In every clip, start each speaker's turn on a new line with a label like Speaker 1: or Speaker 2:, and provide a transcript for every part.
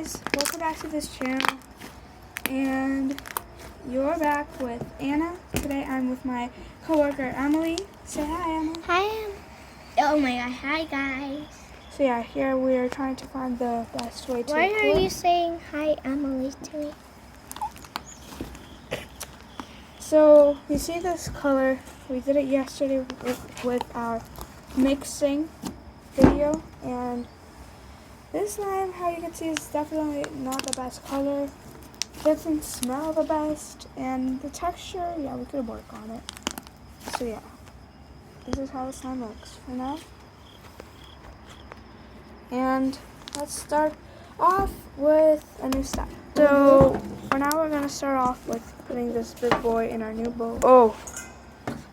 Speaker 1: guys, welcome back to this channel, and you're back with Anna. Today I'm with my coworker Emily. Say hi, Emily.
Speaker 2: Hi. Oh my god, hi guys.
Speaker 1: So yeah, here we are trying to find the best way to
Speaker 2: Why
Speaker 1: glue.
Speaker 2: are you saying hi Emily to me?
Speaker 1: So you see this color, we did it yesterday with our mixing video, and this slime, how you can see, is definitely not the best color. Doesn't smell the best, and the texture, yeah, we could work on it. So yeah, this is how the slime looks for now. And let's start off with a new step. So for now, we're gonna start off with putting this big boy in our new bowl. Oh,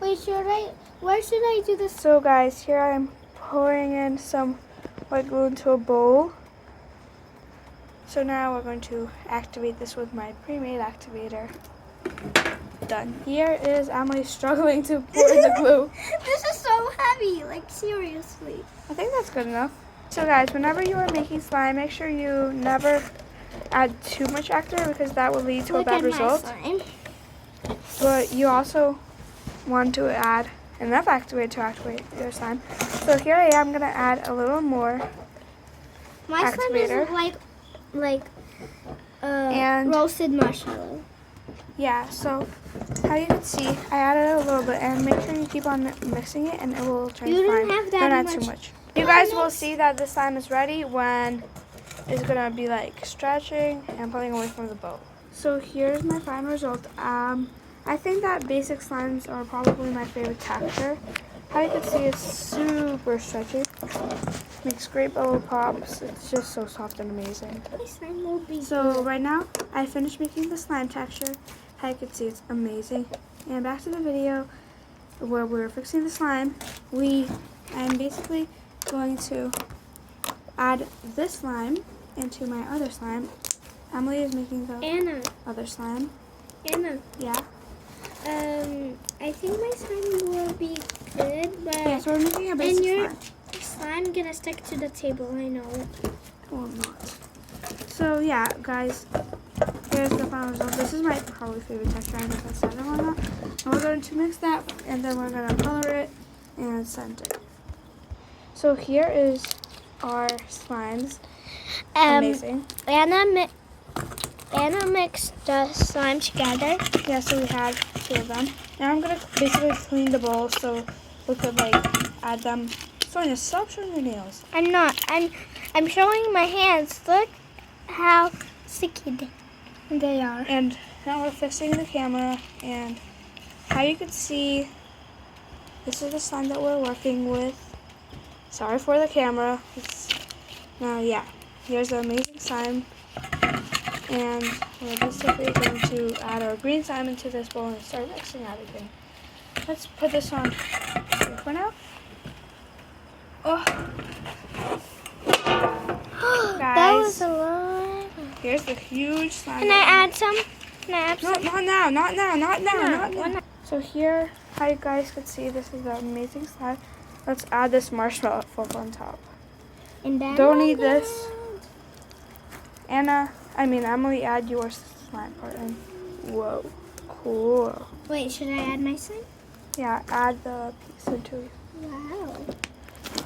Speaker 2: Wait, where should I do this?
Speaker 1: so guys, here I am pouring in some white glue into a bowl. So now we're going to activate this with my pre-made activator. Done. Here is Emily struggling to pour the glue.
Speaker 2: This is so heavy, like seriously.
Speaker 1: I think that's good enough. So guys, whenever you are making slime, make sure you never add too much activator because that will lead to a bad result. But you also want to add enough activator to activate your slime. So here I am gonna add a little more
Speaker 2: My
Speaker 1: activator.
Speaker 2: slime is like
Speaker 1: And-
Speaker 2: roasted marshmallow.
Speaker 1: Yeah, so how you can see, I added a little bit, and make sure you keep on mixing it, and it will turn
Speaker 2: You don't
Speaker 1: fine.
Speaker 2: have that
Speaker 1: Don't add
Speaker 2: much.
Speaker 1: too much. You guys will see that the slime is ready when it's gonna be like stretching and pulling away from the bowl. So here's my final result. I think that basic slimes are probably my favorite texture. How you can see, it's super stretchy. Makes great bubble pops. It's just so soft and amazing.
Speaker 2: My slime will be
Speaker 1: So right now, I finished making the slime texture. How you can see, it's amazing. And back to the video where we're fixing the slime. I'm basically going to add this slime into my other slime. Emily is making the
Speaker 2: Anna.
Speaker 1: other slime.
Speaker 2: Anna.
Speaker 1: Yeah.
Speaker 2: I think my slime will be good, but
Speaker 1: Yeah, so we're making a basic
Speaker 2: your
Speaker 1: slime.
Speaker 2: slime gonna stick to the table, I know.
Speaker 1: Or not. So yeah, guys, here's the final result. This is my probably favorite texture. I guess I said it or not. And we're going to mix that, and then we're gonna color it and send it. So here is our slimes. Amazing.
Speaker 2: Anna mixed the slime together.
Speaker 1: Yeah, so we had two of them. Now I'm gonna basically clean the bowl so we could like add them. Sonia, stop showing your nails.
Speaker 2: I'm not. I'm showing my hands. Look how sticky they are.
Speaker 1: And now we're fixing the camera, and how you can see, this is the slime that we're working with. Sorry for the camera. Now, yeah, here's the amazing slime, and we're basically going to add our green slime into this bowl and start mixing everything. Let's put this on here for now. Oh,
Speaker 2: That was
Speaker 1: guys,
Speaker 2: a lot.
Speaker 1: here's the huge slime.
Speaker 2: Can I add some? Can I add
Speaker 1: No,
Speaker 2: some?
Speaker 1: not now, not now, not now,
Speaker 2: No,
Speaker 1: not now. So here, how you guys can see, this is the amazing slime. Let's add this marshmallow fluff on top.
Speaker 2: And then
Speaker 1: Don't need this. Emily, add your slime part in. Whoa, cool.
Speaker 2: Wait, should I add my slime?
Speaker 1: Yeah, add the piece into it.
Speaker 2: Wow.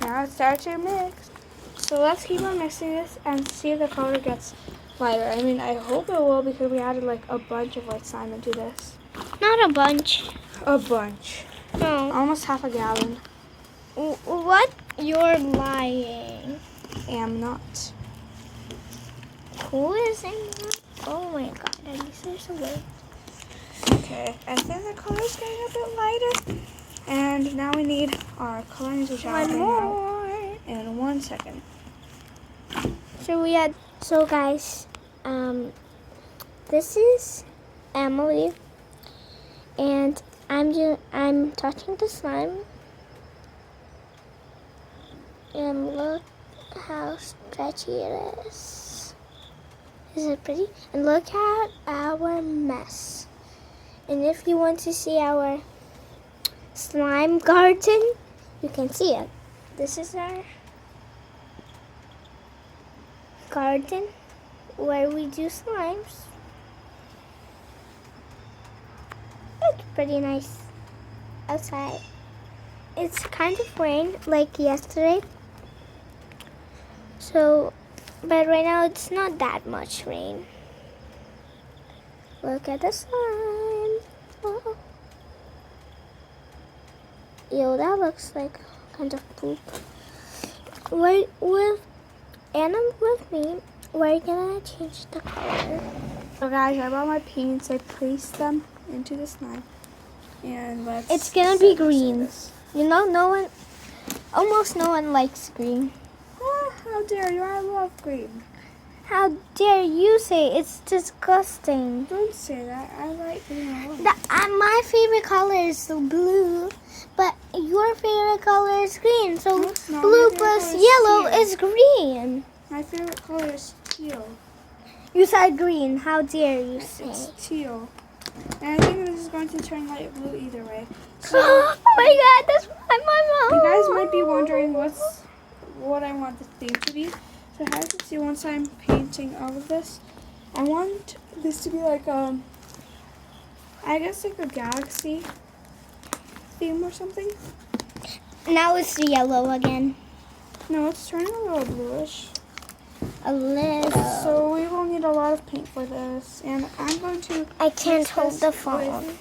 Speaker 1: Now it's time to mix. So let's keep on mixing this and see if the color gets lighter. I hope it will, because we added like a bunch of white slime into this.
Speaker 2: Not a bunch.
Speaker 1: A bunch.
Speaker 2: No.
Speaker 1: Almost half a gallon.
Speaker 2: What? You're lying.
Speaker 1: Am not.
Speaker 2: Who is in that? Oh my god, at least there's a way.
Speaker 1: Okay, I think the color is getting a bit lighter. And now we need our colorings, which I'll
Speaker 2: One
Speaker 1: bring out
Speaker 2: more.
Speaker 1: in 1 second.
Speaker 2: So we had, so guys, this is Emily, and I'm touching the slime, and look how stretchy it is. Is it pretty? And look at our mess. And if you want to see our slime garden, you can see it. This is our garden. where we do slimes. It's pretty nice outside. It's kind of rain like yesterday. So, but right now it's not that much rain. Look at the slime. Oh. Yo, that looks like kind of poop. Wait, with Anna with me, we're gonna change the color.
Speaker 1: So guys, I brought my paints. I placed them into the slime, and let's.
Speaker 2: It's gonna be green.
Speaker 1: This.
Speaker 2: You know, almost no one likes green.
Speaker 1: Ah, how dare you! I love green.
Speaker 2: How dare you say it's disgusting?
Speaker 1: Don't say that. I like green a lot.
Speaker 2: My favorite color is blue, but your favorite color is green. So
Speaker 1: No, it's not.
Speaker 2: blue
Speaker 1: My favorite
Speaker 2: plus
Speaker 1: color is
Speaker 2: yellow
Speaker 1: teal.
Speaker 2: is green.
Speaker 1: My favorite color is teal.
Speaker 2: You said green. How dare you say?
Speaker 1: It's teal. And I think this is going to turn light blue either way. So
Speaker 2: Oh my god, that's my mom.
Speaker 1: you guys might be wondering what I want the theme to be. So as you can see, once I'm painting all of this, I want this to be like I guess like a galaxy theme or something.
Speaker 2: Now it's yellow again.
Speaker 1: No, it's turning a little bluish.
Speaker 2: A little.
Speaker 1: So we will need a lot of paint for this, and I'm going to.
Speaker 2: I can't
Speaker 1: mix
Speaker 2: hold
Speaker 1: this
Speaker 2: the phone.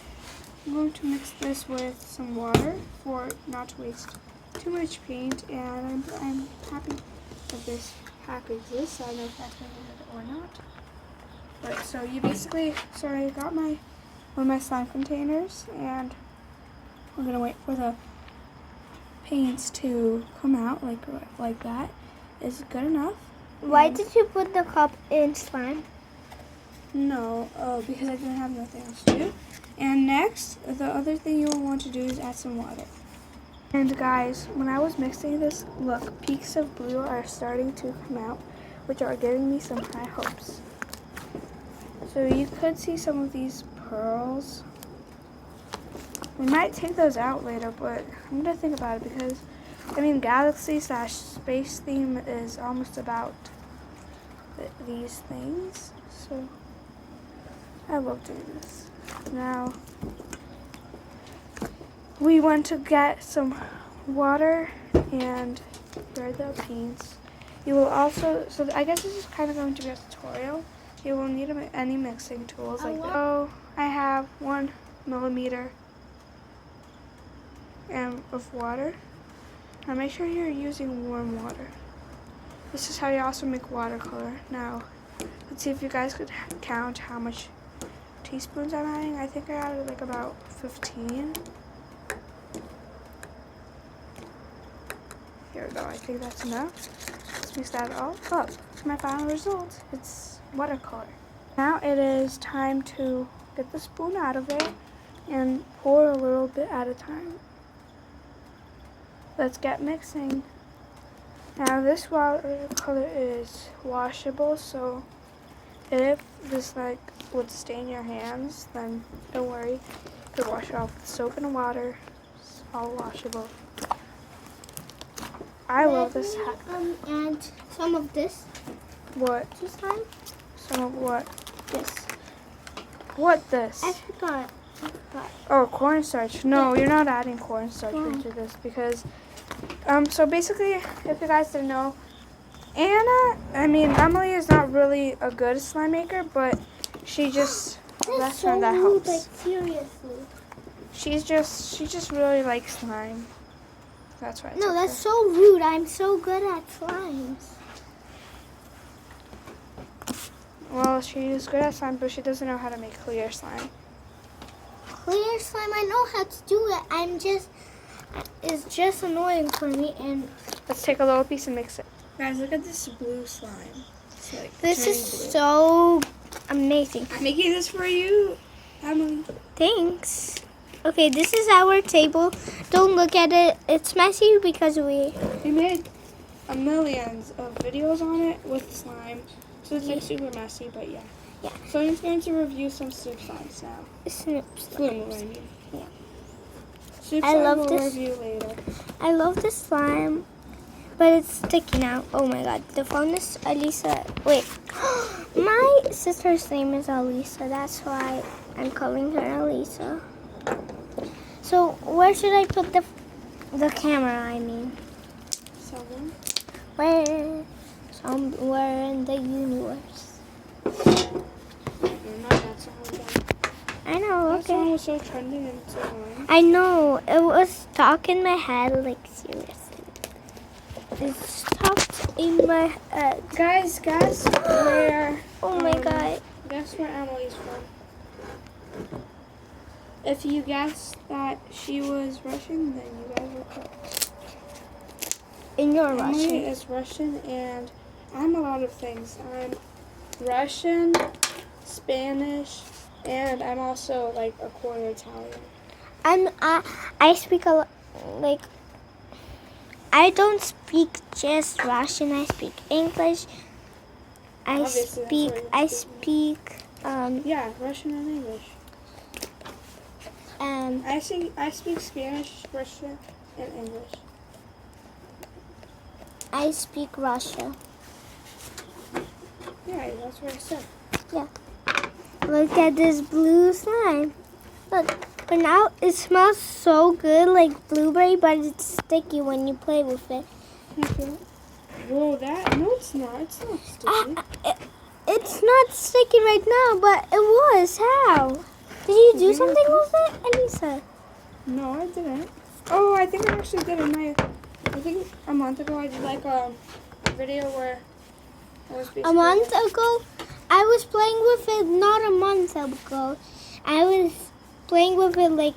Speaker 1: I'm going to mix this with some water for not to waste too much paint, and I'm happy that this pack exists. I don't know if that's related or not. But so you basically, I got one of my slime containers, and we're gonna wait for the paints to come out like that. Is it good enough?
Speaker 2: Why did you put the cup in slime?
Speaker 1: No, because I didn't have nothing else to do. And next, the other thing you will want to do is add some water. And guys, when I was mixing this, look, peaks of blue are starting to come out, which are giving me some high hopes. So you could see some of these pearls. We might take those out later, but I'm gonna think about it because, I mean, galaxy/space theme is almost about these things. So I love doing this. Now we want to get some water, and here are the paints. You will also, so I guess this is kind of going to be a tutorial. You will need any mixing tools like this. So I have 1 millimeter of water. Now make sure you're using warm water. This is how you also make watercolor. Now let's see if you guys could count how much teaspoons I'm adding. I think I added like about 15. Here we go. I think that's enough. Let's mix that all up. My final result, it's watercolor. Now it is time to get the spoon out of there and pour a little bit at a time. Let's get mixing. Now this watercolor is washable, so if this would stain your hands, then don't worry. You can wash it off with soap and water. It's all washable. I love this hack.
Speaker 2: And some of this.
Speaker 1: What?
Speaker 2: This time?
Speaker 1: Some of what?
Speaker 2: This.
Speaker 1: What this?
Speaker 2: I forgot.
Speaker 1: Oh, cornstarch. No, you're not adding cornstarch into this because, so basically, if you guys didn't know, Emily is not really a good slime maker, but she just, that's
Speaker 2: so
Speaker 1: that
Speaker 2: rude,
Speaker 1: helps.
Speaker 2: like seriously.
Speaker 1: She just really likes slime. That's right.
Speaker 2: No, that's so rude. I'm so good at slimes.
Speaker 1: Well, she is good at slime, but she doesn't know how to make clear slime.
Speaker 2: Clear slime, I know how to do it. It's just annoying for me. And
Speaker 1: Let's take a little piece and mix it. Guys, look at this blue slime. It's like
Speaker 2: this is
Speaker 1: blue.
Speaker 2: so amazing.
Speaker 1: I'm making this for you, Emily.
Speaker 2: Thanks. Okay, this is our table. Don't look at it. It's messy because we
Speaker 1: made millions of videos on it with slime. So it's like super messy, but yeah.
Speaker 2: Yeah.
Speaker 1: So I'm going to review some soup slimes now.
Speaker 2: Snoops.
Speaker 1: Flume, I mean.
Speaker 2: Yeah.
Speaker 1: Soup
Speaker 2: I
Speaker 1: slime
Speaker 2: love
Speaker 1: we'll
Speaker 2: this.
Speaker 1: review later.
Speaker 2: I love this slime, but it's sticking out. Oh my god, the phone is Alisa. Wait, Mom, sister's name is Elisa. That's why I'm calling her Elisa. So where should I put the camera? I mean,
Speaker 1: Someone.
Speaker 2: where? Somewhere in the universe.
Speaker 1: You're not that song again.
Speaker 2: I know.
Speaker 1: That song
Speaker 2: Okay.
Speaker 1: was so trending and so annoying.
Speaker 2: I know. It was stuck in my head. Like seriously. It's stuck in my head.
Speaker 1: Guys, guess where.
Speaker 2: Oh my god.
Speaker 1: Guess where Emily's from. If you guessed that she was Russian, then you guys were correct.
Speaker 2: And you're
Speaker 1: Emily
Speaker 2: Russian.
Speaker 1: is Russian, and I'm a lot of things. I'm Russian, Spanish, and I'm also like a quarter Italian.
Speaker 2: I speak a lot, like, I don't speak just Russian. I speak English.
Speaker 1: Obviously, that's what you're
Speaker 2: speak
Speaker 1: Yeah, Russian and English. I speak Spanish, Russian, and English.
Speaker 2: I speak Russian.
Speaker 1: Yeah, that's what I said.
Speaker 2: Look at this blue slime. Look, but now it smells so good, like blueberry, but it's sticky when you play with it.
Speaker 1: Okay. Whoa, no, it's not. It's not sticky.
Speaker 2: It's not sticky right now, but it was. How? Did you do something with it, Elisa?
Speaker 1: No, I didn't. Oh, I think I actually did. I think a month ago I did like a video where I was basically.
Speaker 2: A month ago, I was playing with it. Not a month ago, I was playing with it like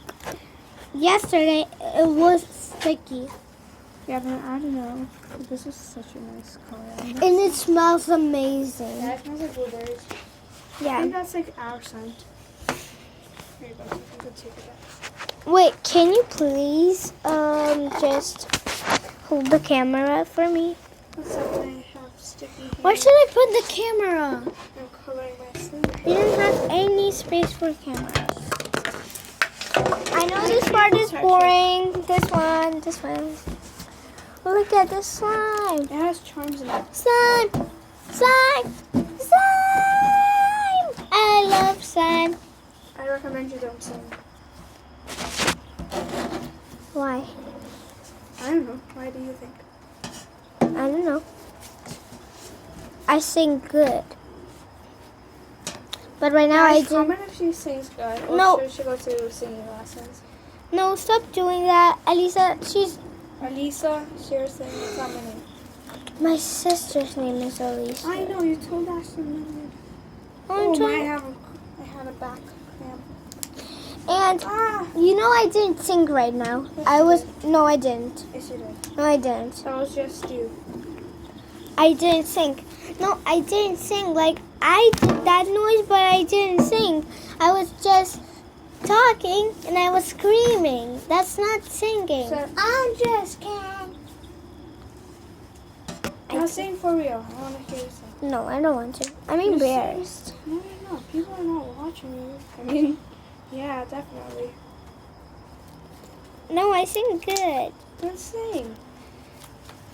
Speaker 2: yesterday. It was sticky,
Speaker 1: Yeah, but I don't know. This is such a nice color.
Speaker 2: and it smells amazing.
Speaker 1: Yeah, it smells like blueberries. I
Speaker 2: Yeah.
Speaker 1: think that's like our scent. Here you go. You can take it back.
Speaker 2: Wait, can you please just hold the camera for me?
Speaker 1: What's up? I have sticky hair.
Speaker 2: Where should I put the camera?
Speaker 1: I'm coloring my sleeve.
Speaker 2: You don't have any space for cameras. I know this part is boring. This one. Look at the slime.
Speaker 1: It has charms in it.
Speaker 2: Slime! Slime! Slime! I love slime.
Speaker 1: I recommend you don't sing.
Speaker 2: Why?
Speaker 1: I don't know. Why do you think?
Speaker 2: I don't know. I sing good. But right now I
Speaker 1: Guys,
Speaker 2: do.
Speaker 1: comment if she sings good. Or
Speaker 2: No.
Speaker 1: should she go to singing lessons?
Speaker 2: No, stop doing that. Elisa,
Speaker 1: Alisa, seriously, it's not my name.
Speaker 2: my sister's name is Elisa.
Speaker 1: I know, you told Ashton.
Speaker 2: I'm
Speaker 1: Oh,
Speaker 2: trying-
Speaker 1: I had a back cramp.
Speaker 2: And
Speaker 1: Ah!
Speaker 2: you know I didn't sing right now.
Speaker 1: Yes,
Speaker 2: I
Speaker 1: you
Speaker 2: was
Speaker 1: did.
Speaker 2: no, I didn't.
Speaker 1: Yes, you did.
Speaker 2: No, I didn't.
Speaker 1: That was just you.
Speaker 2: I didn't sing. No, I didn't sing. Like I did that noise, but I didn't sing. I was just talking and I was screaming. That's not singing.
Speaker 1: So,
Speaker 2: I'm just kidding.
Speaker 1: Now sing for real. I want to hear you sing.
Speaker 2: No, I don't want to. I'm
Speaker 1: You
Speaker 2: embarrassed.
Speaker 1: No. People are not watching you. I mean, yeah, definitely.
Speaker 2: No, I sing good.
Speaker 1: Then sing.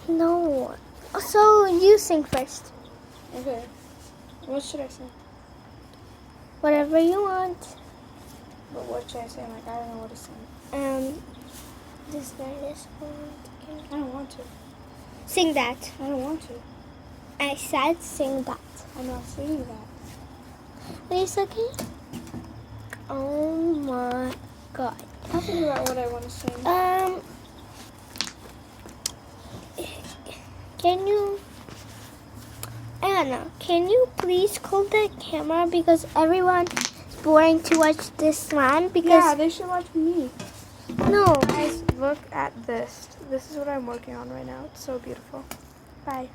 Speaker 2: No. So you sing first.
Speaker 1: Okay. What should I sing?
Speaker 2: Whatever you want.
Speaker 1: But what should I sing? Like, I don't know what to sing.
Speaker 2: This one.
Speaker 1: I don't want to.
Speaker 2: Sing that.
Speaker 1: I don't want to.
Speaker 2: I said sing that.
Speaker 1: I'm not singing that.
Speaker 2: Please, okay? Oh my god.
Speaker 1: I'll figure out what I want to sing.
Speaker 2: Anna, can you please hold the camera because everyone is boring to watch this slime?
Speaker 1: Yeah,
Speaker 2: Because
Speaker 1: they should watch me.
Speaker 2: no.
Speaker 1: Guys, look at this. This is what I'm working on right now. It's so beautiful. Bye.